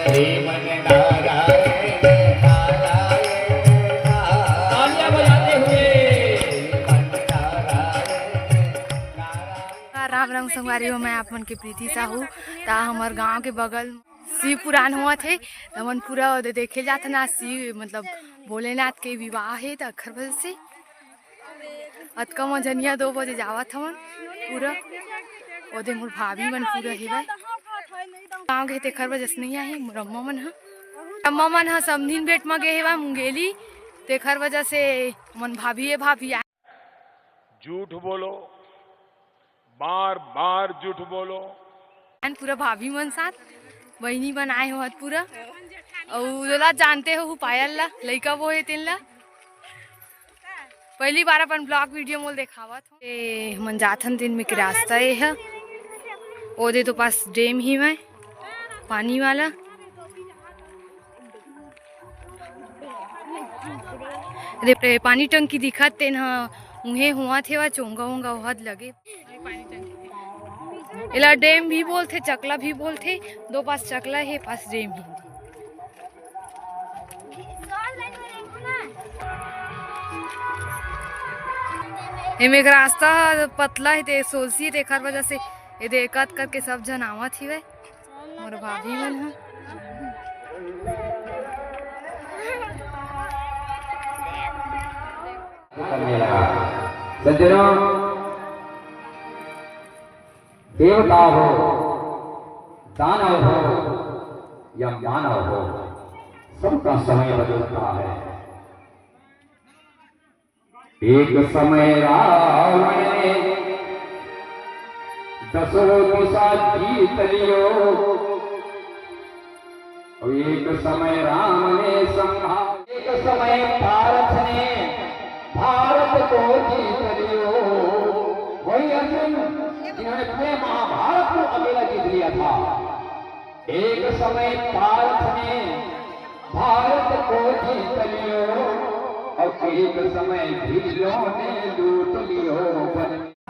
श्रीमन नारायण नारायण तालियां बजाते हुए राम रंग संगवारी हो। मैं आप मन के प्रीति साहू ता हमार गांव के बगल शिव पुराण हुआ थे तमन पूरा देखे जाता ना शिव मतलब भोलेनाथ के विवाह है तो अखर बजे से अतका मजनिया 2 बजे जावत हमन पूरा ओदे मोर भाभी मन पूरा हेबा गाँव के तेखर बजे से नहीं आहे रम्मा मन ह समधिन बेट में गे हेबा मुंगेली तेखर वजह से मन भाभी झूठ बोलो, बार बार झूठ बोलो। पूरा भाभी मन साथ बहनी बनाए हो पूरा और जानते हो पायल ला लइका वो है तेन ला पहली बार अपन ब्लॉग वीडियो मोल देखावत हो मन जाथन दिन में के रास्ता है ओदे तो पास डैम ही में पानी वाला रे पानी टंकी दिखत तेन उहे हुआ थे वा चोंगा वोंगा वहद लगे इला डैम भी बोलते चकला भी बोलते 2 पास चकला है पास डैम ही एमे एक रास्ता पतला है ते सोलसी तेखर वजह से ये देखत करके सब जन आवत ही वे मोर भाभी मन ह सज्जनों देवता हो दानव हो या मानव हो सबका समय बदलता है। एक समय रावण ने 10 दिशा जीत लियो और एक समय राम ने संहार एक समय भारत ने भारत को जीत लियो। वही अर्जुन जिन्होंने पूरे महाभारत को अकेला जीत लिया था। एक समय भारत ने भारत को जीत लियो और एक समय भीलों ने लूट लियो।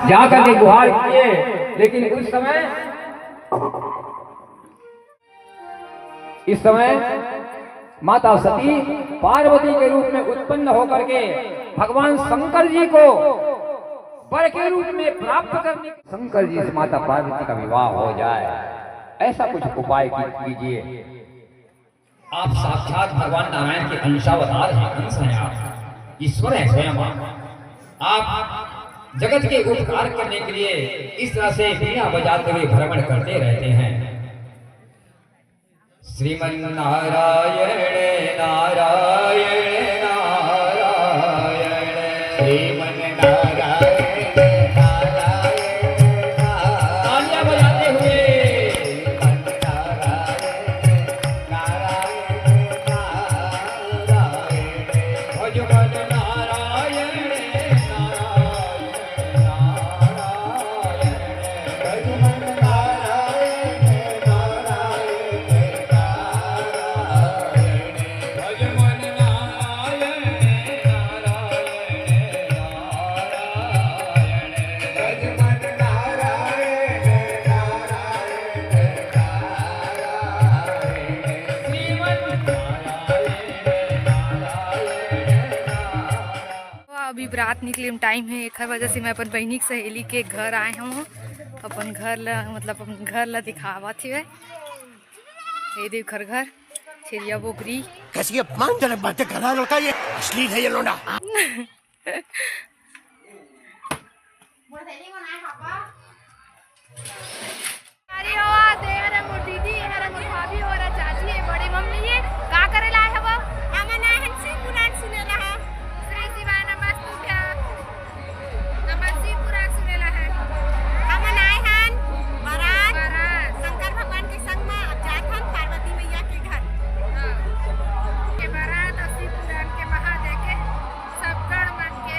जाकर के गुहार किए लेकिन इस समय माता सती पार्वती के रूप में उत्पन्न होकर के भगवान शंकर जी को वर के रूप में प्राप्त करने शंकर जी से माता पार्वती का विवाह हो जाए ऐसा कुछ उपाय कीजिए। आप साक्षात भगवान नारायण के अंशावतार हैं, अंश हैं, आप ईश्वर हैं स्वयं। आप जगत के उपकार करने के लिए इस तरह से बीना बजाते हुए भ्रमण करते रहते हैं। श्रीमन नारायण नारायण नारायण श्रीमन नारायण नारायण तालियां बजाते हुए भजमन नारायण अभी रात निकले में टाइम है एक वजह से मैं अपन बहनी की सहेली के घर आए हूँ अपन घर ला मतलब अपन घर ला दिखावा थी ये देख घर छेरिया बोकरी कैसी अपमानजनक बातें कर रहा है लड़का, ये अश्लील है ये लोना। दीदी भाभी हो रहा चाची है बड़े मम्मी ये का करे लाए हवा हमें ना हंसी पुराण सुने रहा श्री शिवा नमस्तुभ्या नमस्ते पुराण सुने रहा है हमें नाय हन बारात शंकर भगवान के संग में जाथन पार्वती मैया के घर के बारात अस्सी पुराण के महादेव के सब गण मन के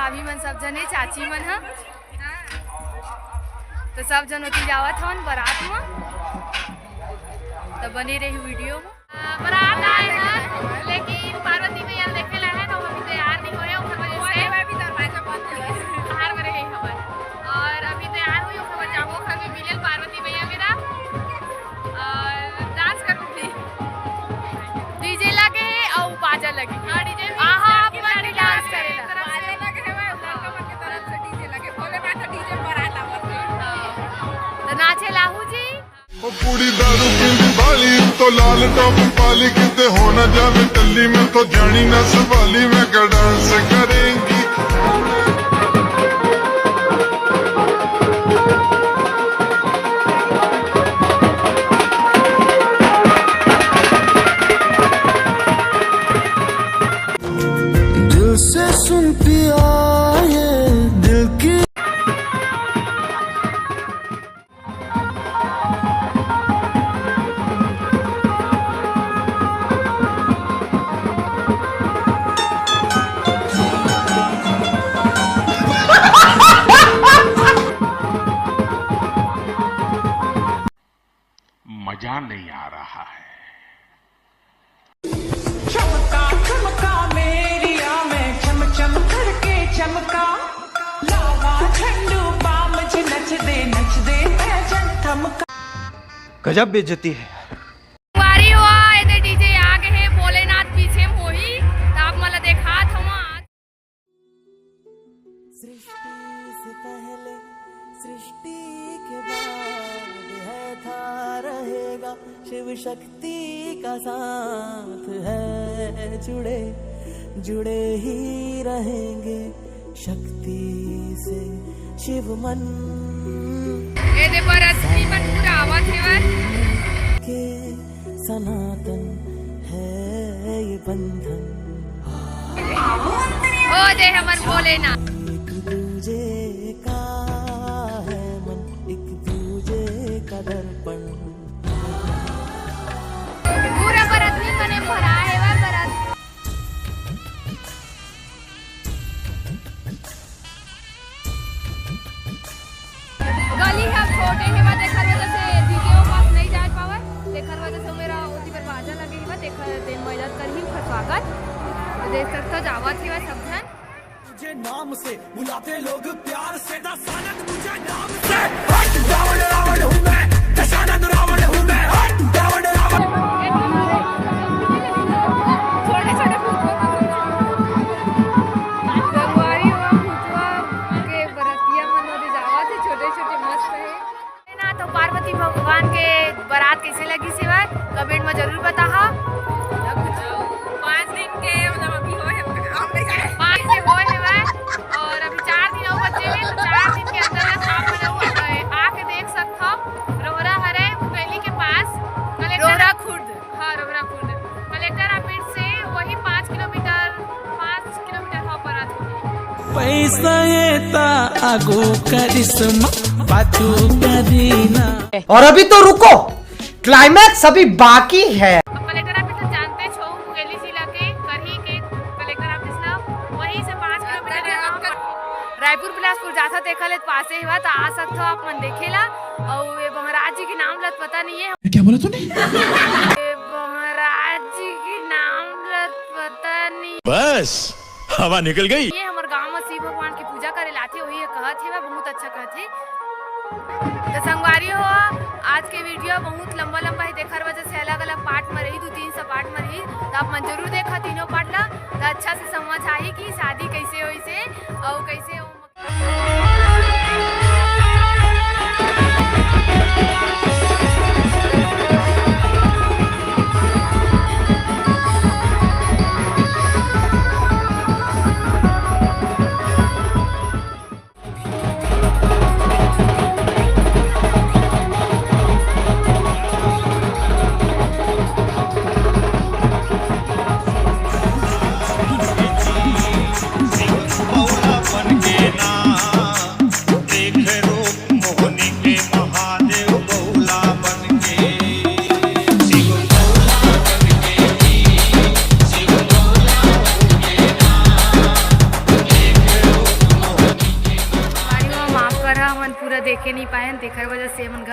भाभी मन सब जने चाची मन ह तो सब जन होती जावत हवन बारात में। तो बने रही वीडियो में। बारात आए हैं लेकिन पार्वती मैया देखे ला है तो अभी तैयार नहीं हुए उस वजह से अभी दरवाजा बंद है बाहर में रही खबर और अभी तैयार हुई उस वजह जामो घर में मिलल पार्वती मैया मेरा और डांस कर रही डीजे लगे और बाजा लगी हां डीजे आहा अपन डांस करेला बाजा लगे है लड़का मन के तरफ से डीजे लगे बोले मैं तो डीजे पर आता तो नाचे लाहू जी ओ पूरी दारू पींदी बाली तो लाल टॉप पाली किते हो ना जावे टल्ली में तो जानी ना संभाली मैं क्या डांस करेंगी दिल से सुन पिया ये दिल की मजा नहीं आ रहा है। चमका चमका मेरिया में चम चम करके चमका लावा झंडू बाम जी नच दे पैजन थमका। गजब बेइज्जती है। वारी हुआ इधर डीजे आगे है भोलेनाथ पीछे मोही तो आप मला देखा थमा सृष्टि से पहले सृष्टि के बाद है था रहेगा शिव शक्ति का साथ है जुड़े जुड़े ही रहेंगे शक्ति से शिव मन ए दे पर असली मन पूरा आवाज है के सनातन है ये बंधन ओ दे हमर भोलेनाथ एक दूजे का है मन एक दूजे का दर्पण पूरा बरत नहीं बने भरा है वा बरत गली है छोटे है वा देखर वजह से दीदियों पास नहीं जा पावे देखर वजह से मेरा ओती पर बाजा लगे ही वा देखर दे मदद कर ही स्वागत देख सकते जावा थी वा सब जन मुझे नाम से बुलाते लोग प्यार से दशानंद मुझे नाम से हट रावण रावण हूँ मैं दशानंद रावण हूँ मैं हट रावण रावण छोटे छोटे संगवारी हुआ भूतवा के बरतिया मन होते जावा थे छोटे छोटे मस्त है ना। तो पार्वती भगवान के बारात कैसे लगी सेवा कमेंट में जरूर बताहा। 5 दिन के मतलब अभी हो है हम नहीं जाए 5 दिन हो है और अभी 4 दिन और बचे हैं तो 4 दिन के अंदर साफ बना हुआ है आके देख सकते हो रोहरा हरे मुकेली के पास रोहरा खुर्द हाँ रोहरा खुर्द कलेक्टर ऑफिस से वही 5 किलोमीटर हो बारात होगी। पैसा येता आगो करिश्मा पाछू कदीना और अभी तो रुको क्लाइमैक्स अभी बाकी है। कलेक्टर ऑफिस से जानते छो मुकेली जिला के करही के कलेक्टर ऑफिस ना वहीं से 5 किलोमीटर रायपुर बिलासपुर जाता देखा ले पासे हुआ तो आ सकते हो आप मन देखेला और ये महाराज जी के नाम लत पता नहीं है क्या बोला तूने ये महाराज जी के नाम लत पता नहीं बस हवा निकल गई। ये हमारे गांव में शिव भगवान की पूजा करे लाथे वही कहत है बहुत अच्छा कहत है। तो संगवारी हो आज के वीडियो बहुत लंबा है देखर वजह से अलग अलग पार्ट में रही 2-3 पार्ट में रही तो आप मन जरूर देखा तीनों पार्ट ला तो अच्छा से समझ आई कि शादी कैसे हुई से और कैसे बन के ना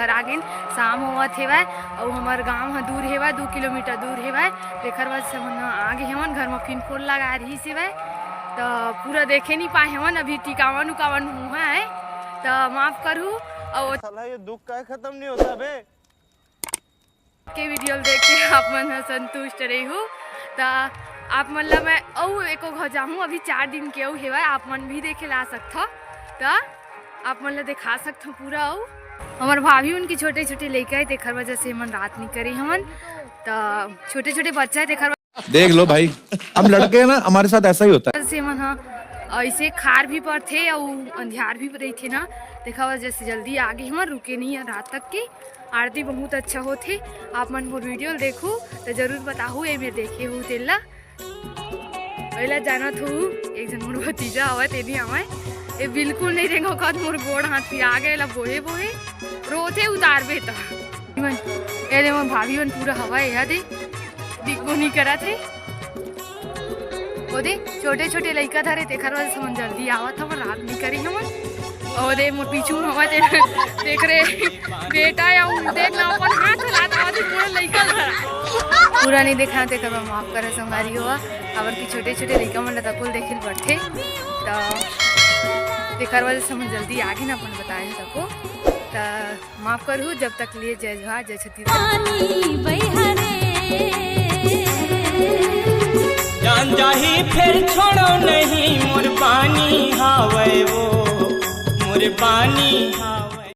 घर आ गए शाम होवत हेवै और हमार गांव दूर हेवै 2 किलोमीटर दूर हेवै तेखर वजह से हम आगे हेवन घर में फिर फोन लगा रही सेवै तो पूरा देखे नहीं पाए हेवन अभी टिकावन उकावन हुआ है तो माफ करू और साला ये दुख का खत्म नहीं होता बे के वीडियो देख के आप मन संतुष्ट रही हूँ तो आप मतलब मैं एको घर जाऊँ अभी 4 दिन के हेवै आप मन भी देखे ला सकते तो आप मतलब दिखा सकते पूरा हमार भाभी उनकी छोटे छोटे लेके आए तेखर वजह से मन रात नहीं करी हमन तो छोटे छोटे बच्चा है तेखर देख लो भाई हम लड़के हैं ना हमारे साथ ऐसा ही होता है से मन हाँ ऐसे खार भी पर थे और अंधियार भी रही थे ना देखा वजह से जल्दी आ गए हम रुके नहीं है रात तक की आरती बहुत अच्छा होते आप मन मोर वीडियो देखू तो जरूर बताहू ये मेरे देखे हूँ तेला पहला जानत हूँ एक जन मोर भतीजा हवा तेनी हमें ये बिल्कुल नहीं देखो कद मोर गोड़ हाथ फिर आ गए बोहे बोहे रोते उतारबे तो ये मोर भाभी मन पूरा हवा यह दे दिखो नहीं करा थे वो दे छोटे छोटे लड़का धरे तेखर वजह से हम जल्दी आवत हम रात नहीं करी हम और दे मोर पीछू हवा देख रहे बेटा या देख ना अपन हाथ हिलाता पूरा लड़का धरा पूरा नहीं देखा तेखर माफ करे संगारी हुआ अवर की छोटे छोटे लड़का मन तकुल देखिल बैठे तो तेखर वजह से हम जल्दी आगे ना अपन बताए तको तो माफ करू जब तक लिए जय जोहार जय छत्तीसगढ़ जान जाही फिर छोड़ो नहीं मोर पानी हावे वो मोर पानी